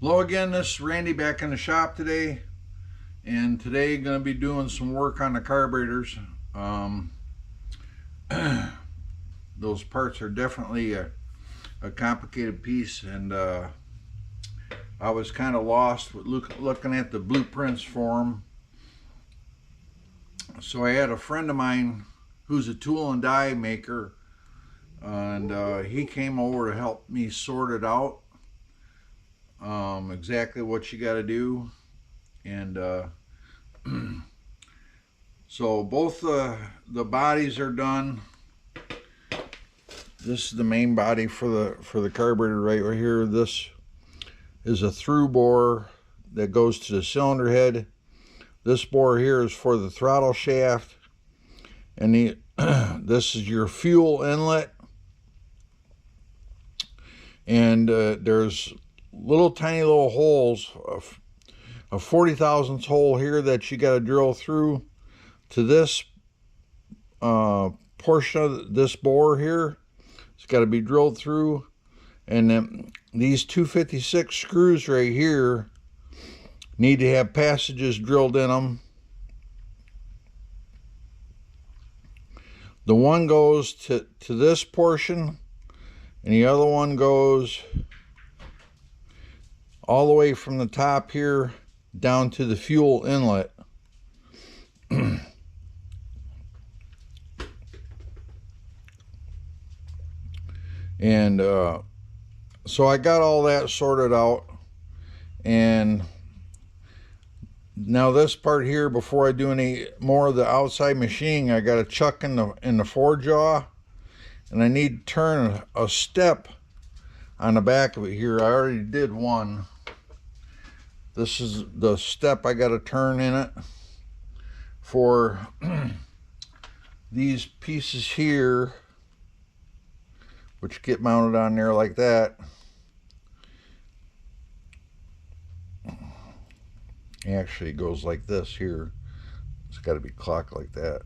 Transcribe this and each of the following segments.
Hello again, this is Randy back in the shop today, and today going to be doing some work on the carburetors. Um, those parts are definitely a complicated piece, and I was kind of lost with looking at the blueprints for them. So I had a friend of mine who's a tool and die maker, and he came over to help me sort it out, exactly what you got to do, and so both the bodies are done. This is the main body for the carburetor right here. This is a through bore that goes to the cylinder head. This bore here is for the throttle shaft, and this is your fuel inlet. And there's tiny little holes, a 40 thousandths hole here that you got to drill through to this portion of this bore here. It's got to be drilled through, and then these 256 screws right here need to have passages drilled in them. The one goes to this portion, and the other one goes all the way from the top here down to the fuel inlet. And so I got all that sorted out, and now this part here, before I do any more of the outside machining, I got a chuck in the forejaw, and I need to turn a step on the back of it here. I already did one. This is the step I got to turn in it for these pieces here, which get mounted on there like that. Actually, it goes like this here. It's got to be clocked like that.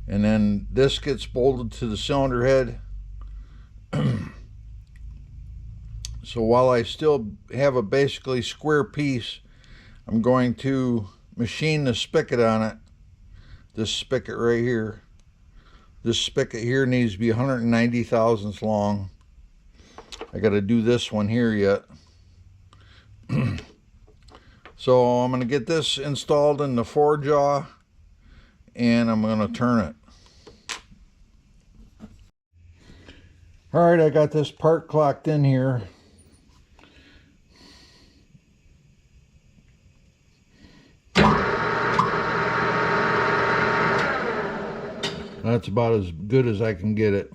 And then this gets bolted to the cylinder head. So while I still have a basically square piece, I'm going to machine the spigot on it. This spigot right here. This spigot here needs to be 190 thousandths long. I got to do this one here yet. So I'm going to get this installed in the forejaw, and I'm going to turn it. All right, I got this part clocked in here. That's about as good as I can get it.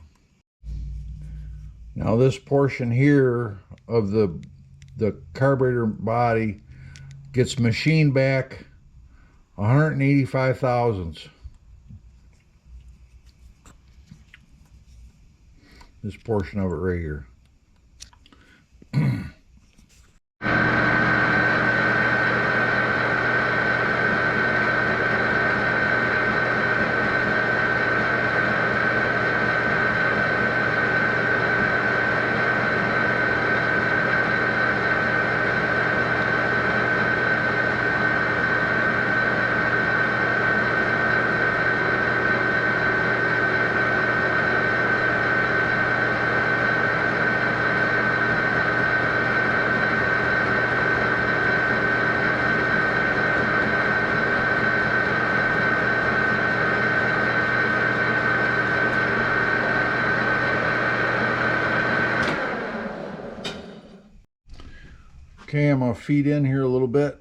Now this portion here of the carburetor body gets machined back 185 thousandths. This portion of it right here. Okay, I'm going to feed in here a little bit.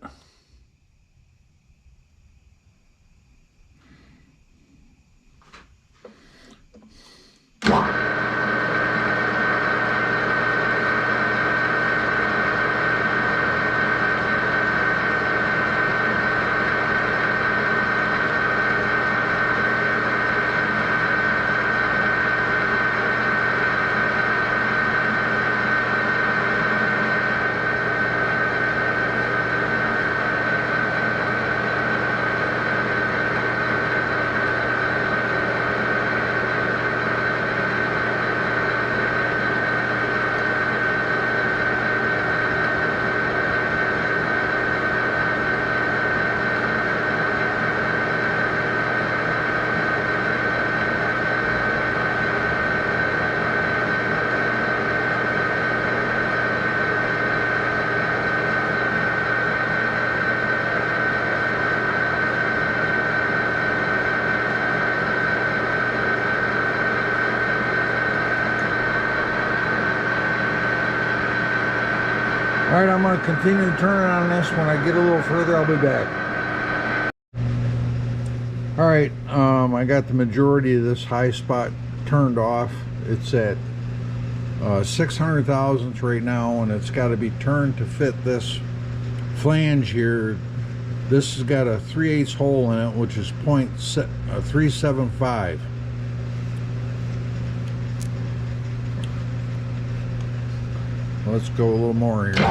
Alright, I'm going to continue turning on this. When I get a little further, I'll be back. Alright, I got the majority of this high spot turned off. It's at 600 thousandths right now, and it's got to be turned to fit this flange here. This has got a 3/8 hole in it, which is 0.375. Let's go a little more here.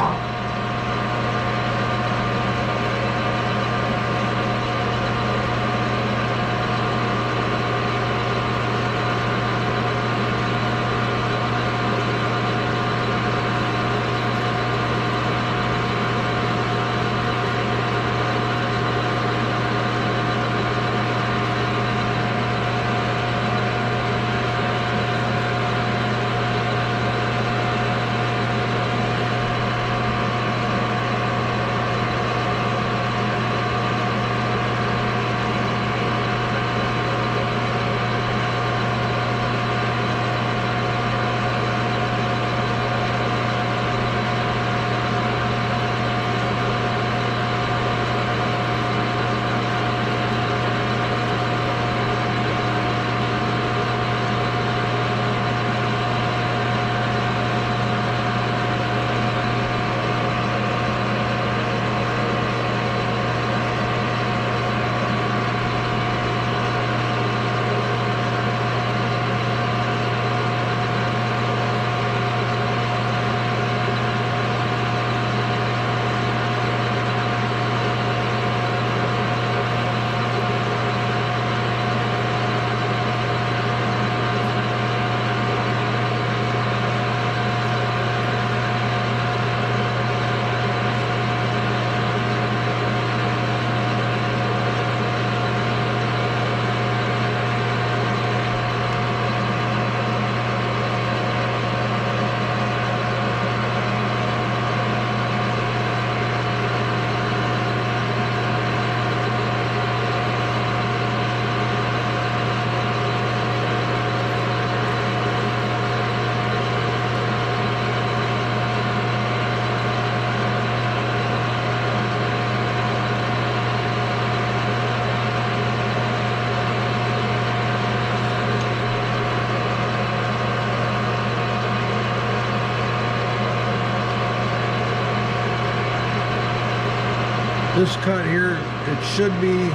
This cut here, it should be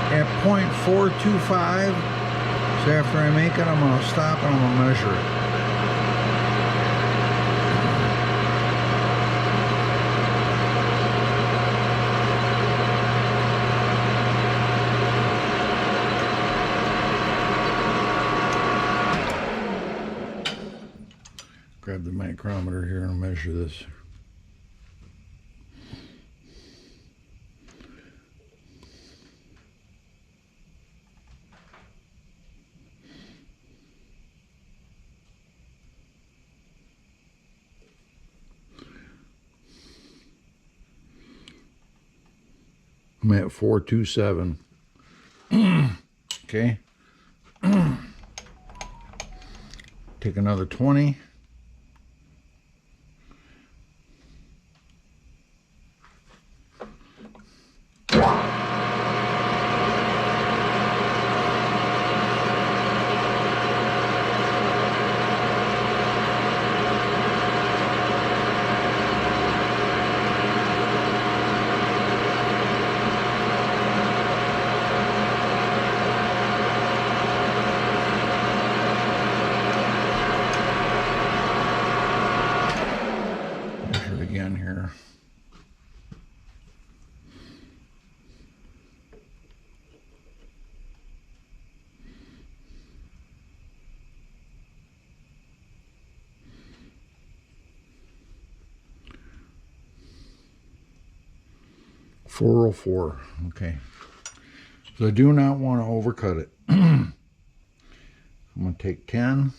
at 0.425. So after I make it, I'm going to stop and I'm going to measure it. Grab the micrometer here and measure this. I'm at 427. Okay. Take another 20. Here. .404. Okay. So I do not want to overcut it. I'm going to take 10.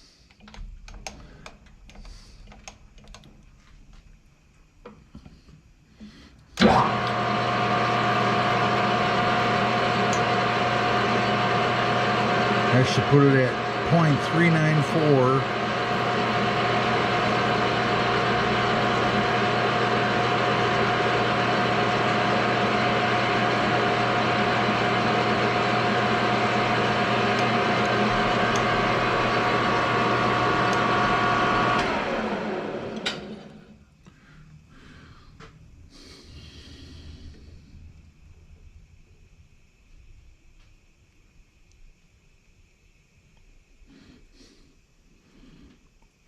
I should put it at 0.394.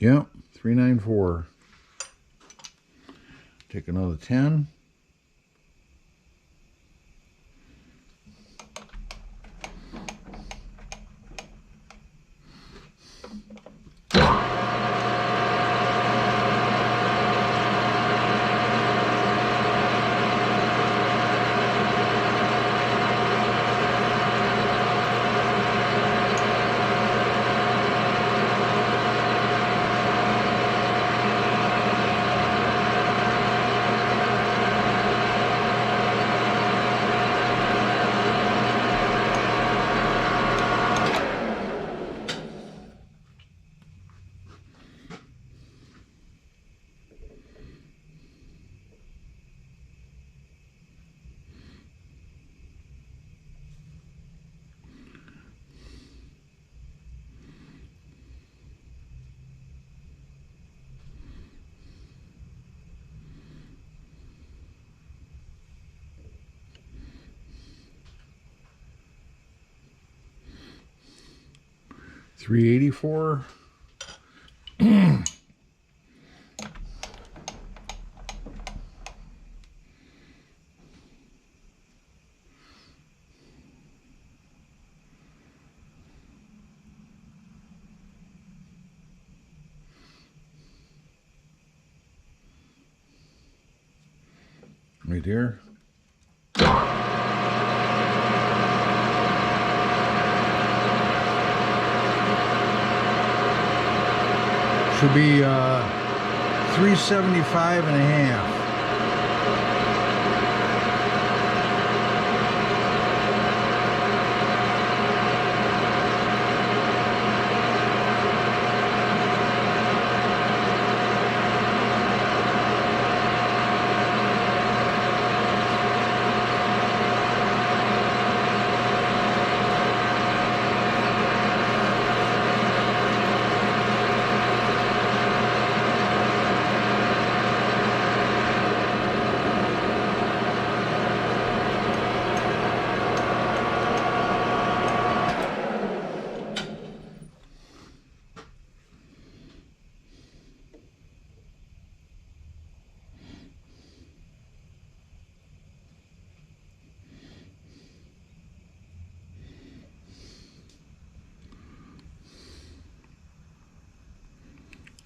Yep, 394. Take another 10. $384. Right there. Should be 375 and a half.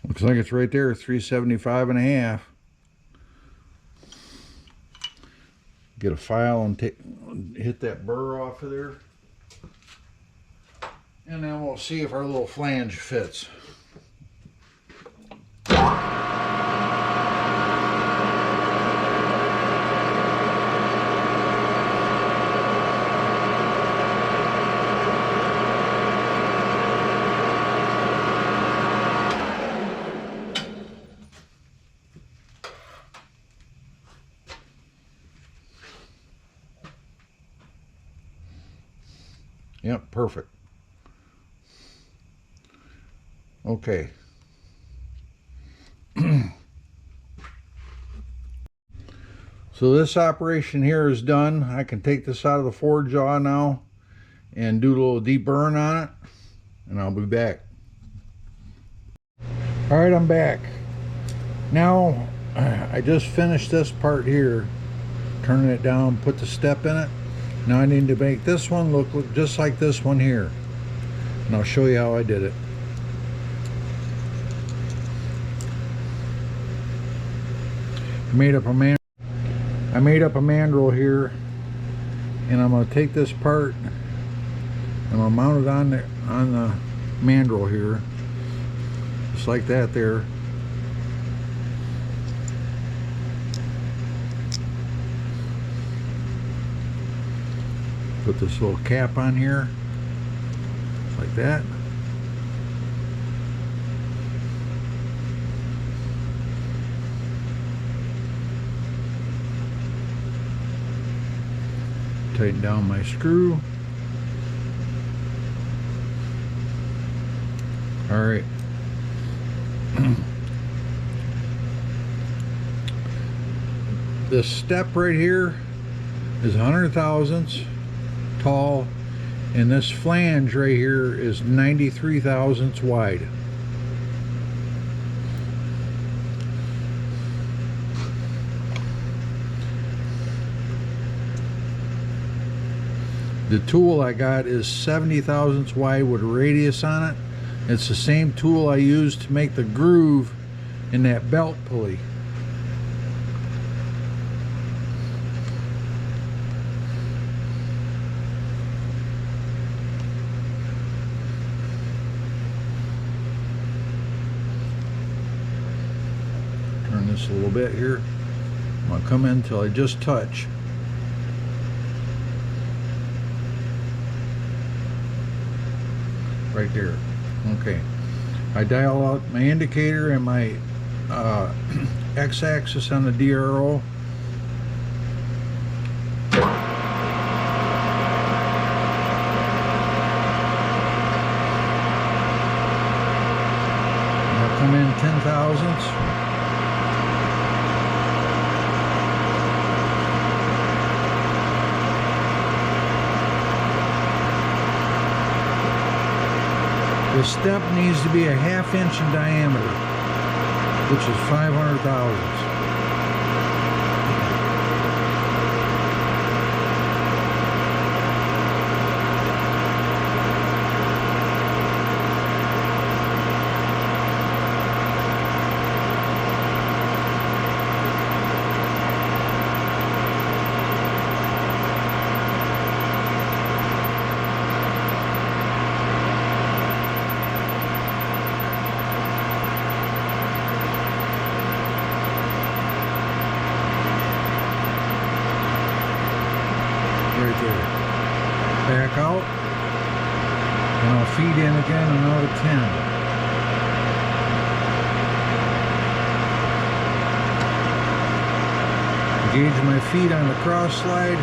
Looks like it's right there, 375 and a half. Get a file and hit that burr off of there. And then we'll see if our little flange fits. Yep, perfect. Okay. So this operation here is done. I can take this out of the forge jaw now and do a little deep burn on it, and I'll be back. All right, I'm back. Now, I just finished this part here, turning it down, put the step in it. Now I need to make this one look just like this one here, and I'll show you how I did it. I made up a mandrel here, and I'm going to take this part and I'll mount it on the mandrel here, just like that there. Put this little cap on here, like that. Tighten down my screw. All right. This step right here is 100 thousandths tall, and this flange right here is 93 thousandths wide. The tool I got is 70 thousandths wide with a radius on it. It's the same tool I used to make the groove in that belt pulley. Turn this a little bit here. I'm going to come in until I just touch. Right there. Okay. I dial out my indicator and my x-axis on the DRO. I'll come in 10 thousandths. The step needs to be a 1/2 inch in diameter, which is 500 thousandths. Right there. Back out, and I'll feed in again another 10. Gauge my feet on the cross slide.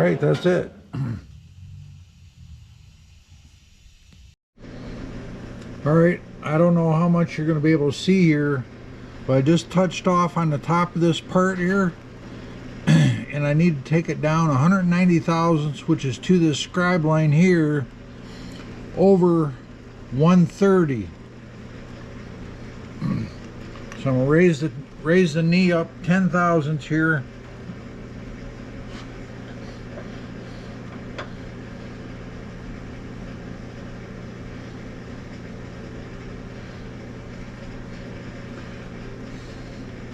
right, that's it. All right, I don't know how much you're going to be able to see here, but I just touched off on the top of this part here, and I need to take it down 190 thousandths, which is to this scribe line here, over 130. So I'm going to raise the knee up 10 thousandths here.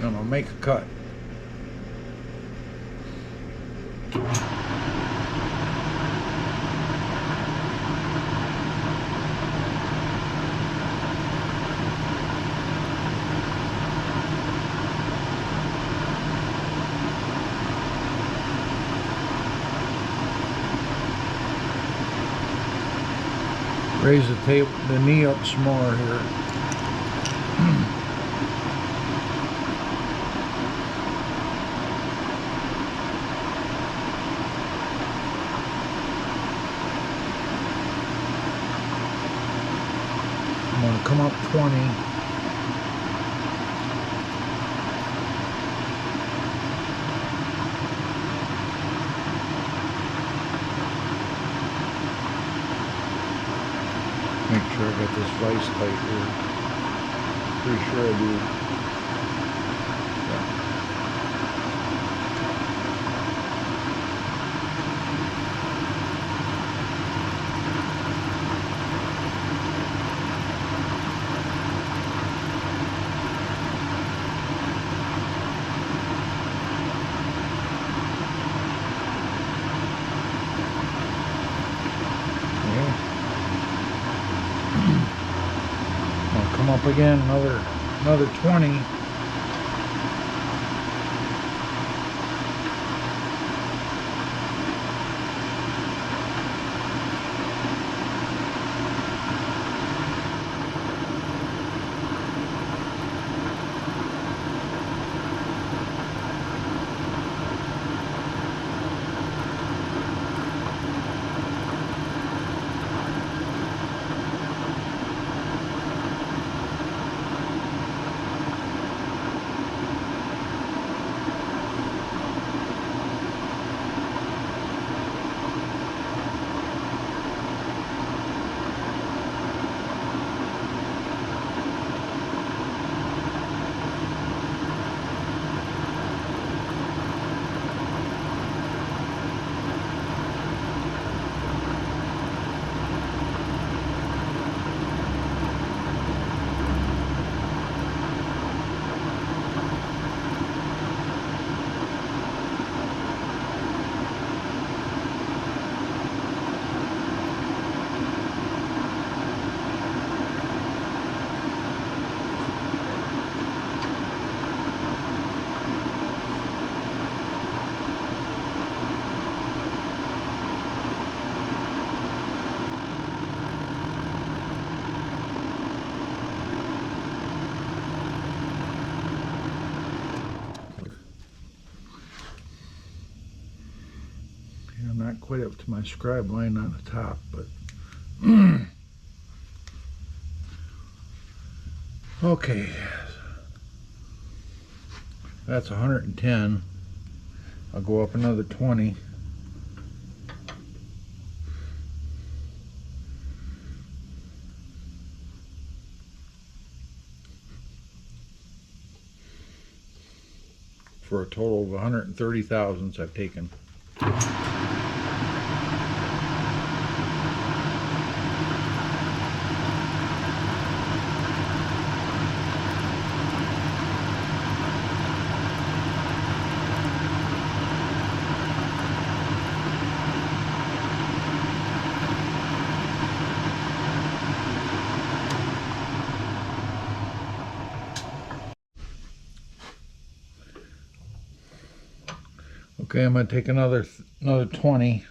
I'm going to make a cut. Raise the knee up some more here. I'm going to come up 20. Make sure I got this vise tight here. Pretty sure I do. Yeah. I'll come up again another 20. I'm not quite up to my scribe line on the top, but okay, that's 110. I'll go up another 20. For a total of 130 thousandths I've taken. Okay, I'm going to take another 20.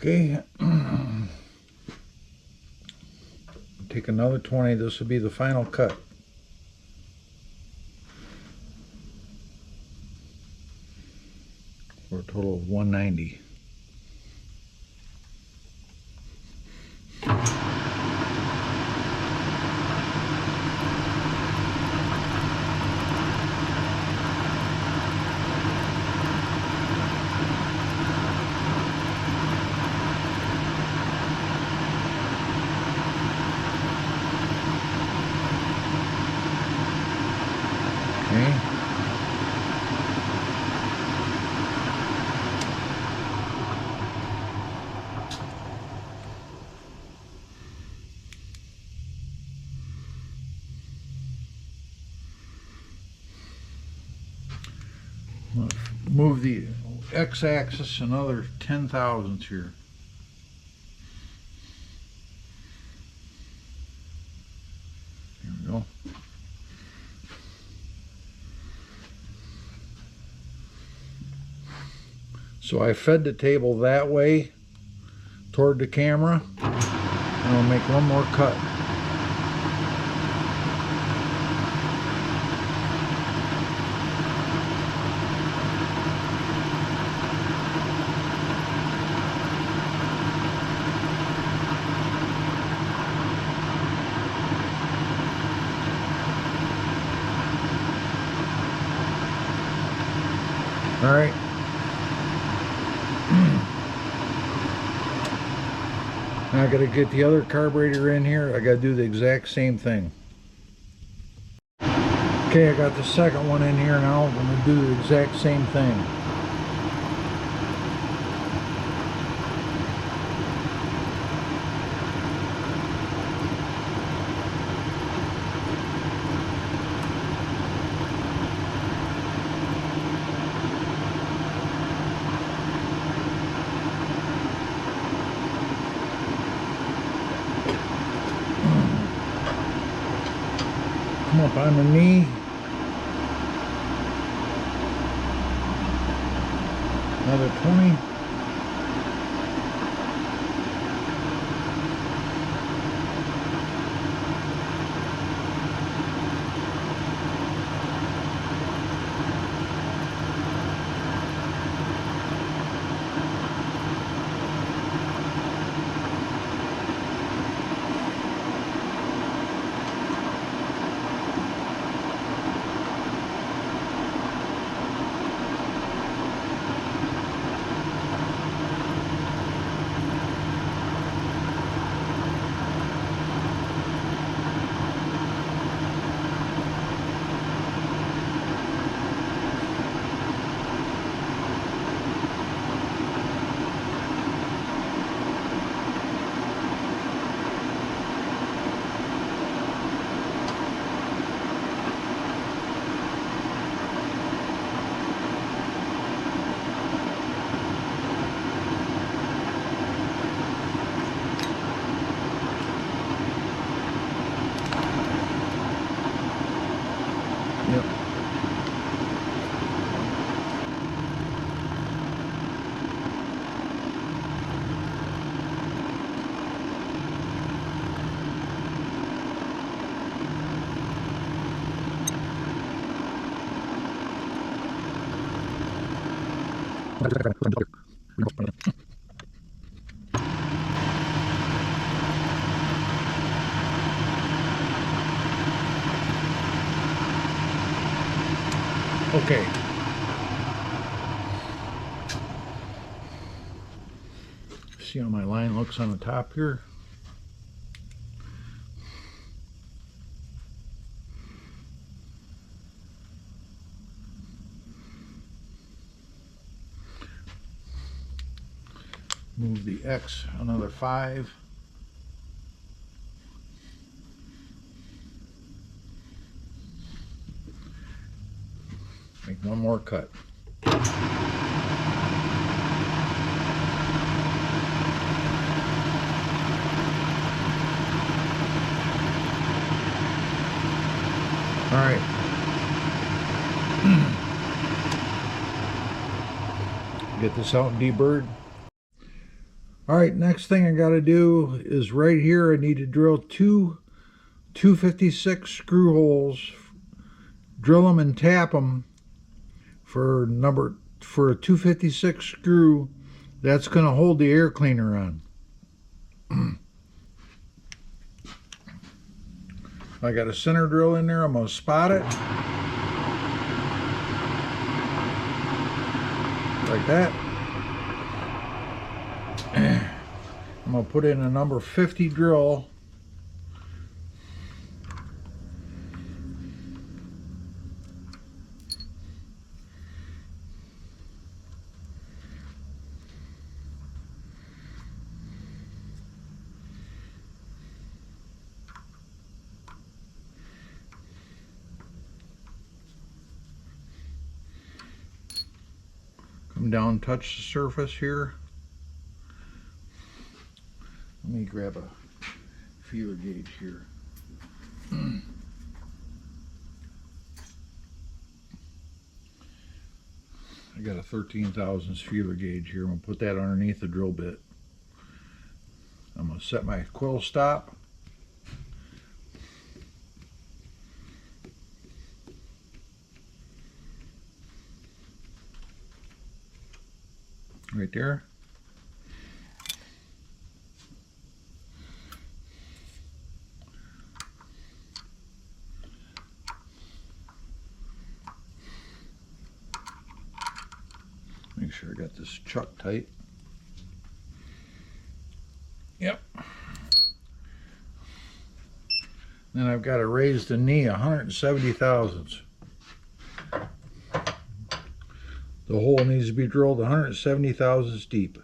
Okay. Take another 20. This will be the final cut. For a total of 190. Okay. Move the x-axis another 10 thousandths here. There we go. So I fed the table that way toward the camera, and I'll make one more cut. All right. Now I got to get the other carburetor in here. I got to do the exact same thing. Okay, I got the second one in here now. I'm going to do the exact same thing. Come up on the knee. Another 20. Yep. Okay. See how my line looks on the top here? Move the X another 5. Make one more cut. All right. Get this out and deburred. All right, next thing I got to do is right here I need to drill two 256 screw holes, drill them and tap them for a 256 screw. That's going to hold the air cleaner on. I got a center drill in there. I'm going to spot it like that. I'm going to put in a number 50 drill. Come down, touch the surface here. Let me grab a feeler gauge here. I got a 13 thousandths feeler gauge here. I'm going to put that underneath the drill bit. I'm going to set my quill stop. Right there. Make sure I got this chuck tight. Yep. Then I've got to raise the knee 170 thousandths. The hole needs to be drilled 170 thousandths deep.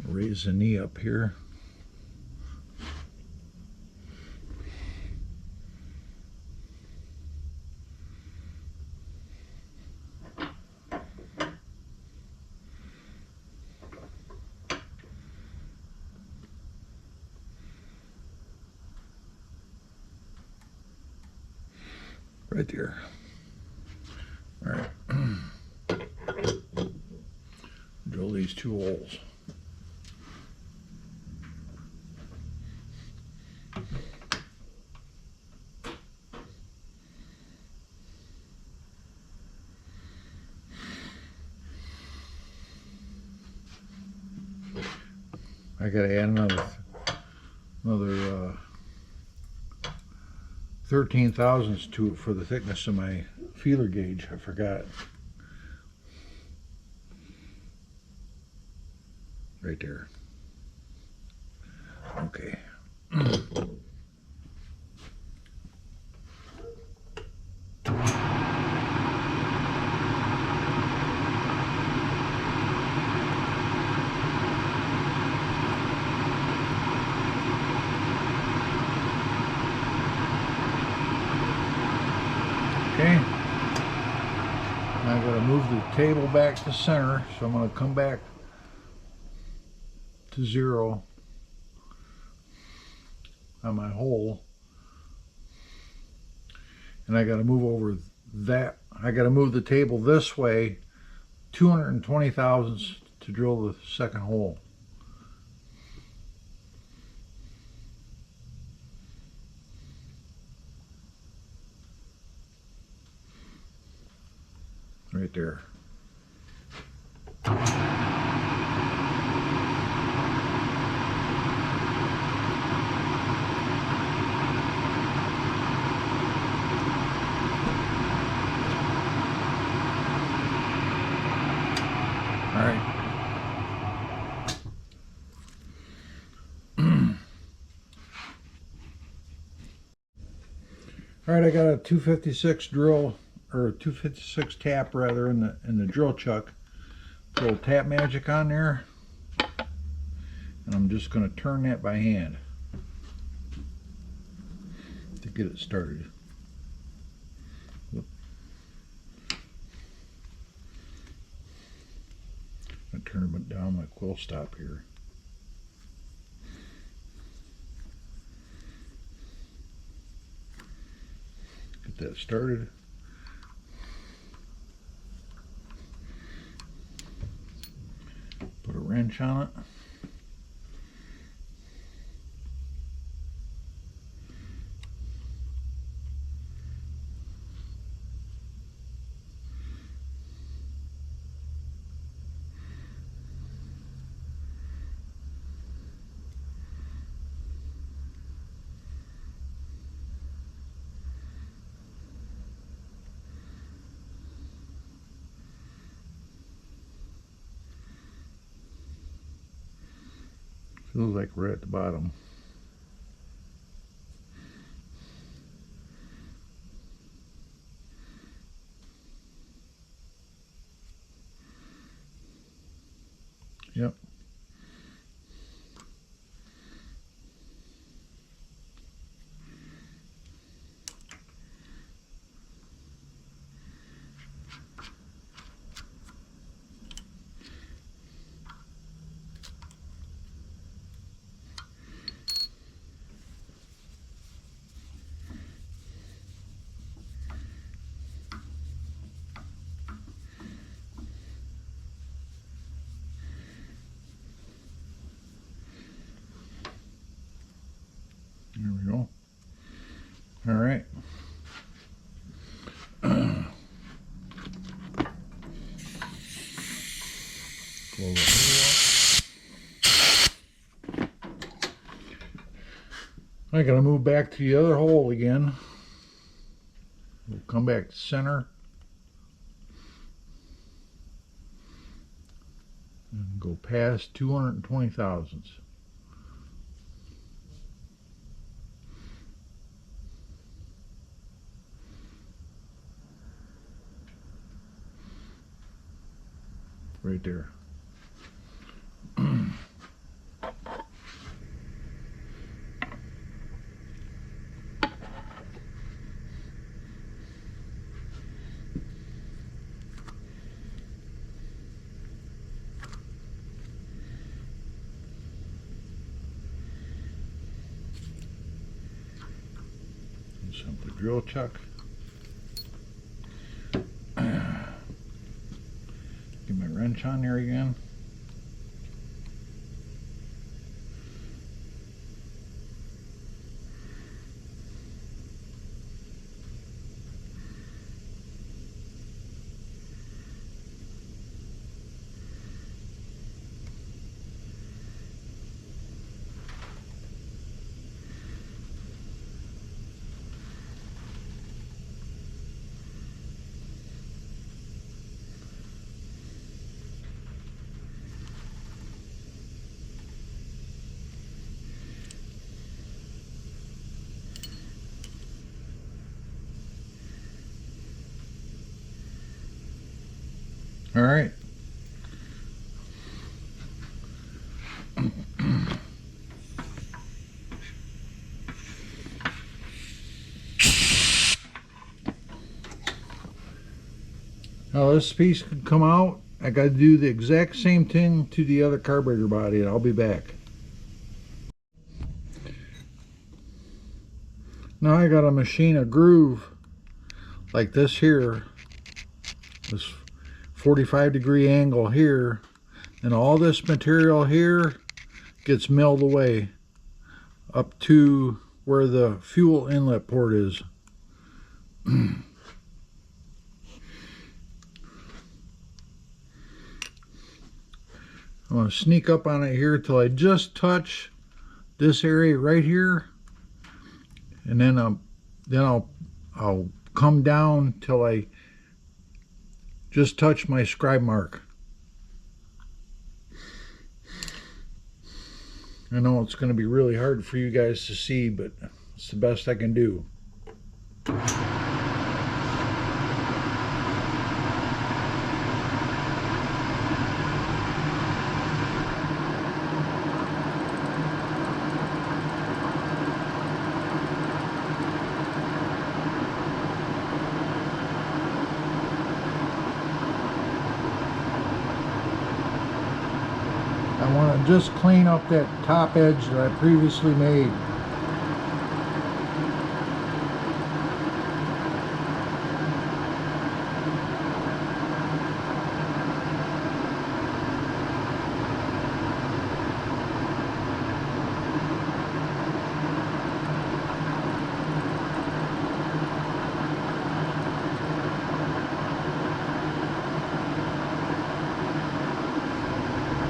Raise the knee up here. Right there. All right. Drill these two holes. I gotta add another 13 thousandths to it for the thickness of my feeler gauge. I forgot. Right there. Okay. Okay, now I've got to move the table back to center, so I'm going to come back to 0 on my hole, and I got to move over that. I got to move the table this way 220 thousandths to drill the second hole. Right there. All right. All right, I got a 256 drill, or a 256 tap rather, in the drill chuck. Put a little tap magic on there, and I'm just going to turn that by hand to get it started. I turn it down my quill stop here. Get that started. wrench on it. Feels like we're at the bottom. Yep. There we go. All right. I gotta move back to the other hole again. We'll come back to center and go past 220 thousandths. Right there. Simply drill chuck. Get my wrench on there again. All right. Now this piece can come out. I got to do the exact same thing to the other carburetor body, and I'll be back. Now I got to machine a groove like this here. This 45-degree angle here, and all this material here gets milled away up to where the fuel inlet port is. I'm going to sneak up on it here till I just touch this area right here, and then I'll come down till I just touch my scribe mark. I know it's going to be really hard for you guys to see, but it's the best I can do. I want to just clean up that top edge that I previously made.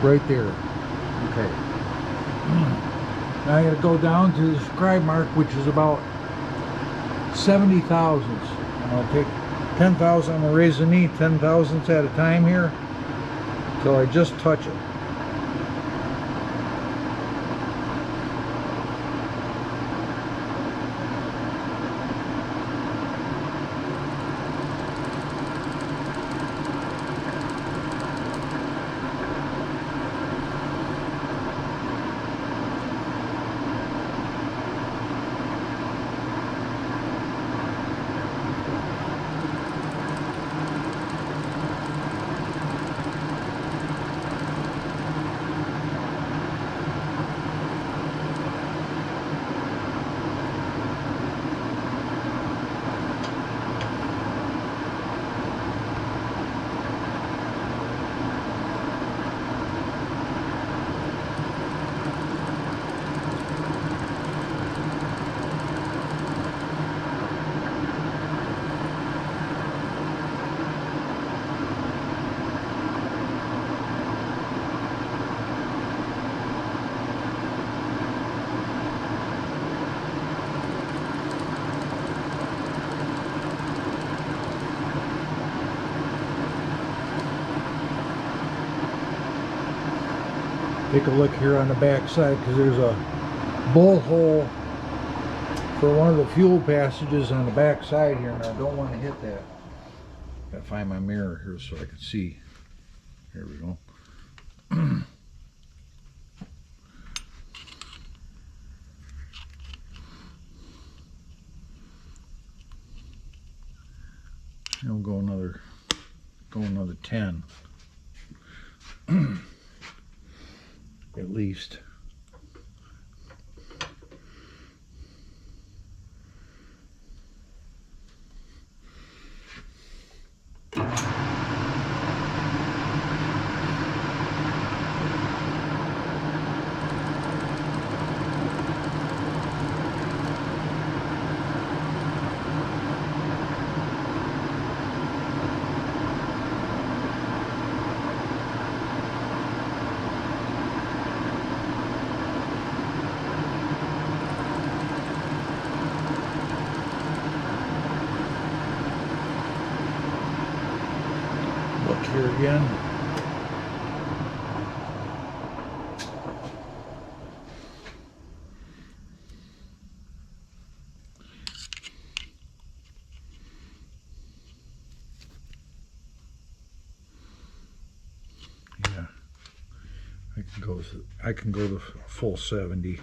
right there. Okay. Now I gotta go down to the scribe mark, which is about 70 thousandths. And I'll take 10,000, I'm gonna raise the knee 10 thousandths at a time here till I just touch it. Take a look here on the back side, because there's a bolt hole for one of the fuel passages on the back side here, and I don't want to hit that. Gotta find my mirror here so I can see. Here we go. I'll go another 10 at least. Look here again. Yeah, I can go to full 70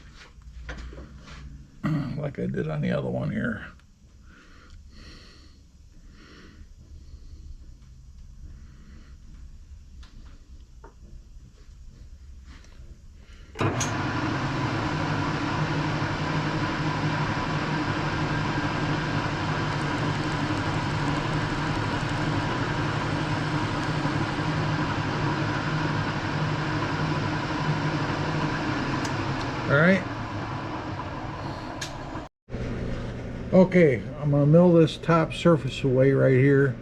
like I did on the other one here. All right. Okay, I'm going to mill this top surface away right here,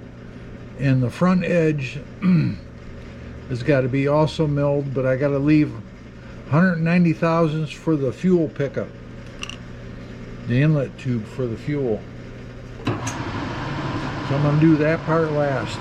and the front edge has got to be also milled, but I got to leave 190 thousandths for the fuel pickup, the inlet tube for the fuel. So I'm going to do that part last.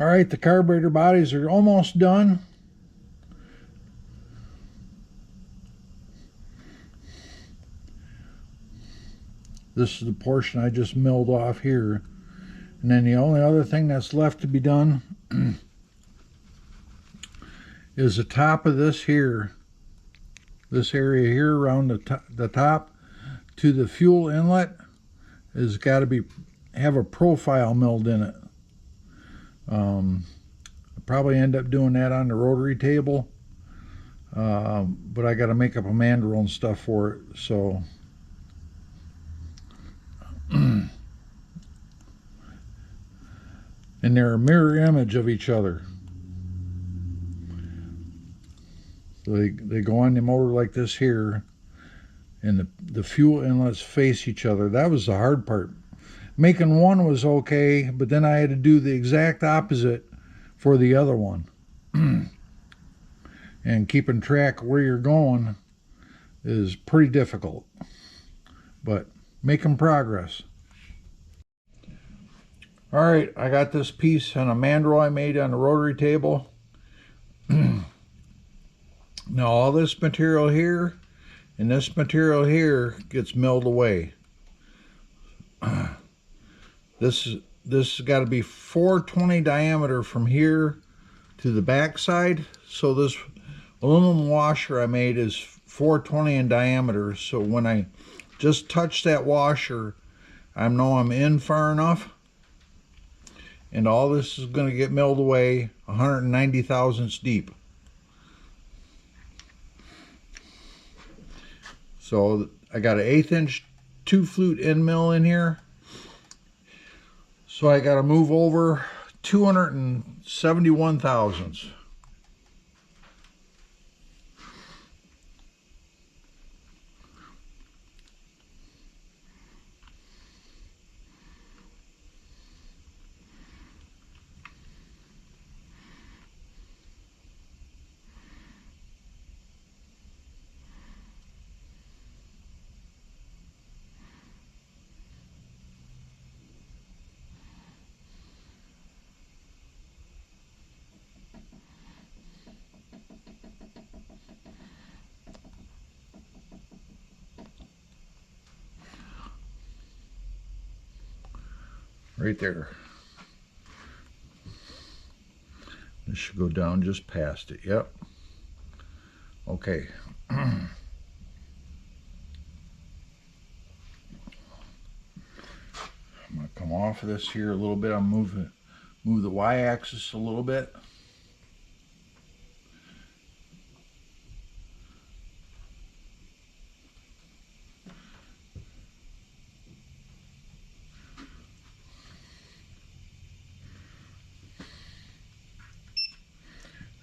All right, the carburetor bodies are almost done. This is the portion I just milled off here. And then the only other thing that's left to be done is the top of this here. This area here around the top to the fuel inlet has got to have a profile milled in it. I'll probably end up doing that on the rotary table, but I got to make up a mandrel and stuff for it. So and they're a mirror image of each other. So they go on the motor like this here, and the fuel inlets face each other. That was the hard part. Making one was okay, but then I had to do the exact opposite for the other one. And keeping track of where you're going is pretty difficult, but making progress. All right, I got this piece on a mandrel I made on the rotary table. Now all this material here and this material here gets milled away. This has got to be 420 diameter from here to the back side. So this aluminum washer I made is 420 in diameter. So when I just touch that washer, I know I'm in far enough. And all this is going to get milled away 190 thousandths deep. So I got an 1/8 inch 2-flute end mill in here. So I got to move over 271 thousandths. Right there. This should go down just past it. Yep. Okay. I'm going to come off of this here a little bit. I'm move the y-axis a little bit.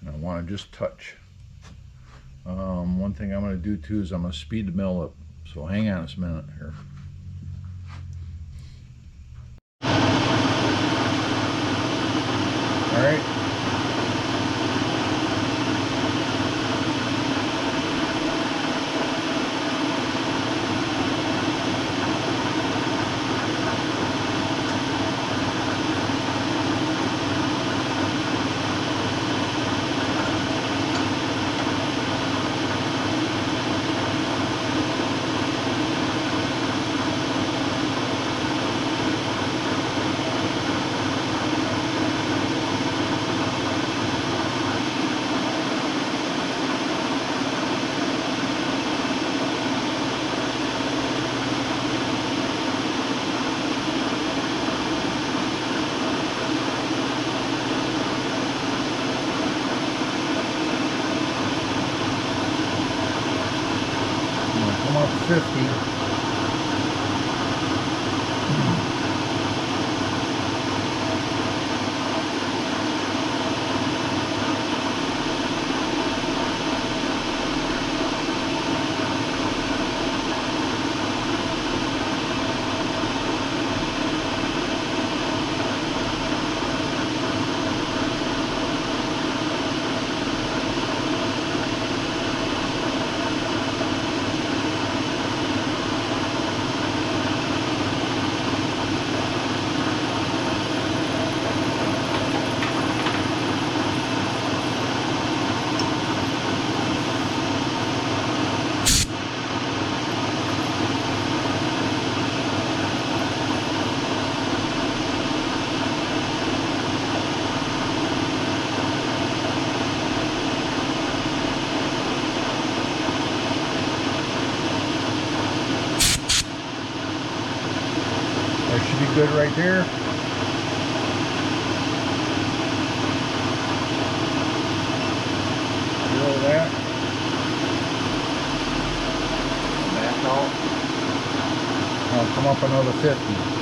And I want to just touch. One thing I'm going to do too is I'm going to speed the mill up. So hang on a minute here. All right. Come up 50. good right there. Drill that. Back out. I'll come up another 50.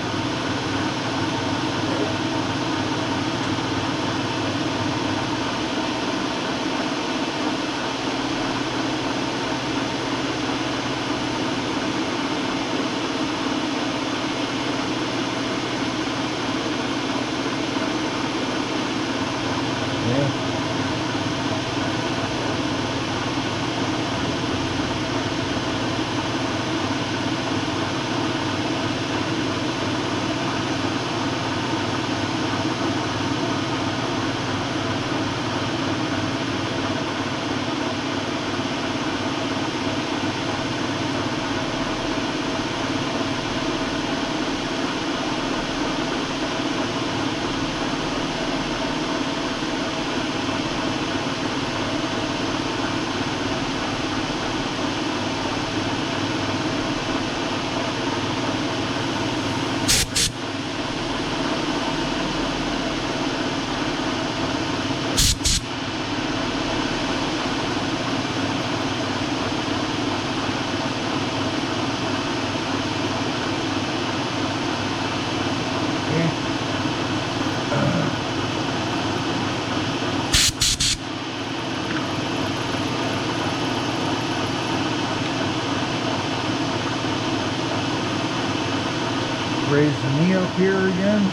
Raise the knee up here again.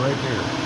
Right there.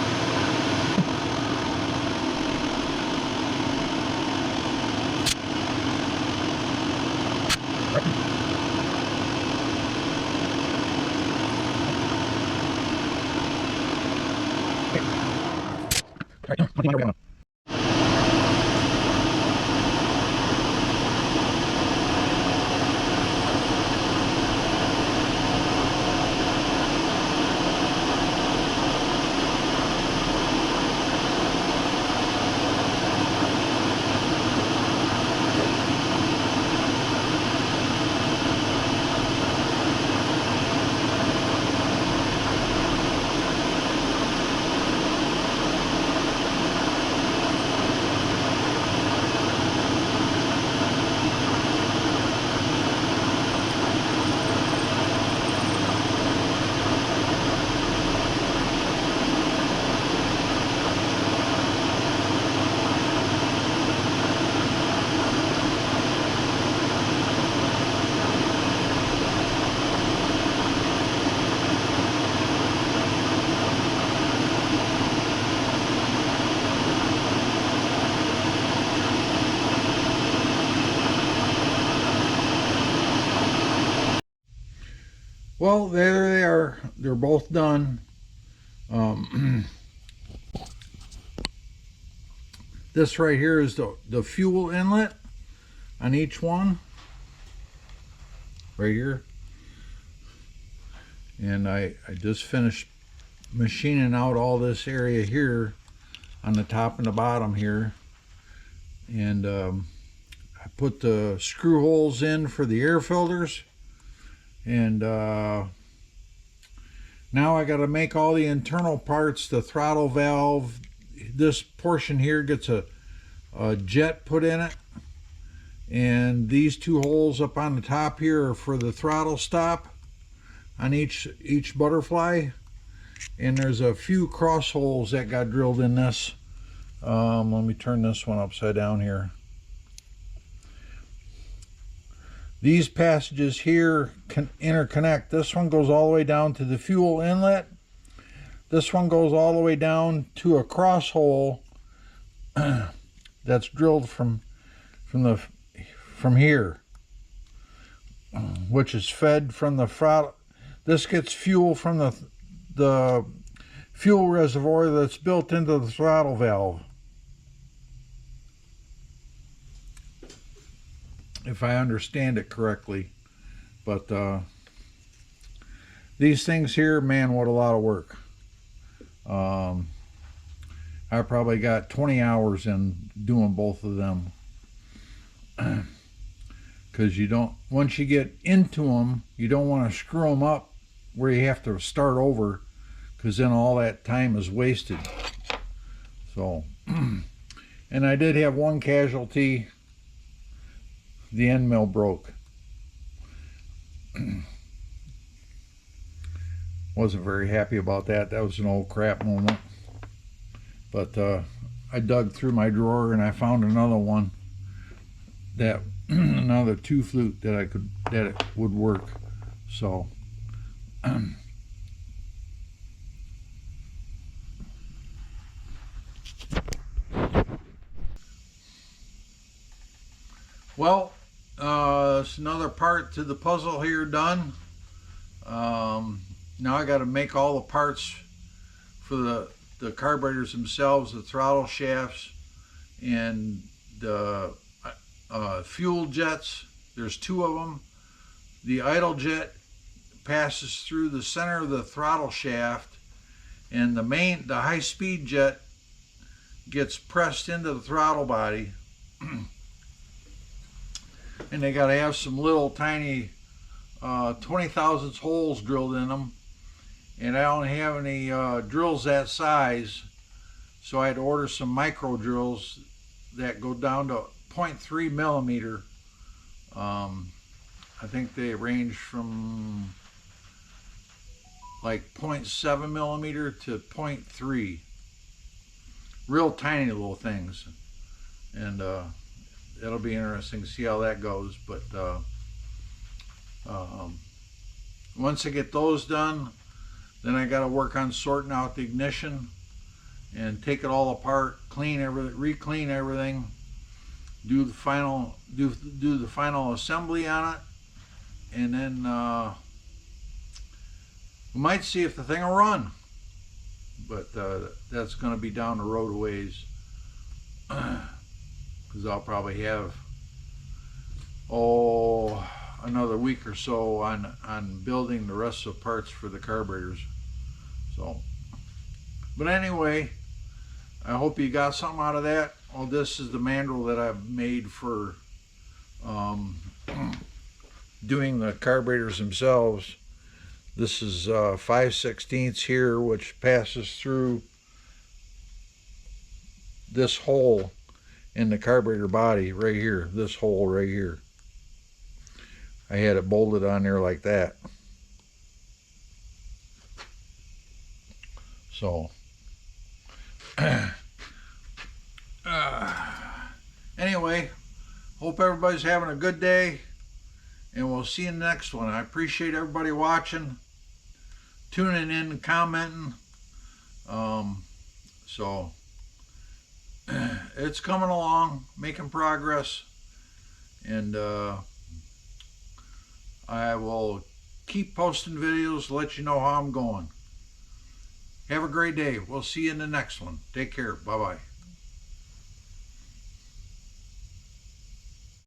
Well, there they are. They're both done. This right here is the fuel inlet on each one. Right here. And I just finished machining out all this area here on the top and the bottom here. And I put the screw holes in for the air filters. And Now I got to make all the internal parts, the throttle valve. This portion here gets a jet put in it. And these two holes up on the top here are for the throttle stop on each butterfly. And there's a few cross holes that got drilled in this. Let me turn this one upside down here. These passages here can interconnect. This one goes all the way down to the fuel inlet. This one goes all the way down to a cross hole that's drilled from here, which is fed from the throttle. This gets fuel from the fuel reservoir that's built into the throttle valve, if I understand it correctly. But these things here, man, what a lot of work. I probably got 20 hours in doing both of them. Because you don't, once you get into them, you don't want to screw them up where you have to start over, because then all that time is wasted. So, and I did have one casualty. The end mill broke. Wasn't very happy about that. That was an old crap moment. But I dug through my drawer and I found another one, that another 2 flute that it would work. So well, it's another part to the puzzle here done. Now I got to make all the parts for the carburetors themselves, the throttle shafts, and the fuel jets. There's 2 of them. The idle jet passes through the center of the throttle shaft, and the high-speed jet gets pressed into the throttle body. And they got to have some little tiny 20 thousandths holes drilled in them, and I don't have any drills that size, so I had to order some micro drills that go down to 0.3 millimeter. I think they range from like 0.7 millimeter to 0.3. Real tiny little things. And it'll be interesting to see how that goes. But once I get those done, then I got to work on sorting out the ignition and take it all apart, clean everything, re-clean everything, do the final assembly on it, and then we might see if the thing will run. But that's going to be down the road a ways, because I'll probably have another week or so on building the rest of the parts for the carburetors. So, but anyway, I hope you got something out of that. Well, this is the mandrel that I've made for doing the carburetors themselves. This is 5/16 here, which passes through this hole in the carburetor body right here, this hole right here. I had it bolted on there like that. So anyway, hope everybody's having a good day, and we'll see you in the next one. I appreciate everybody watching, tuning in and commenting. So it's coming along, making progress, and I will keep posting videos to let you know how I'm going. Have a great day. We'll see you in the next one. Take care. Bye-bye.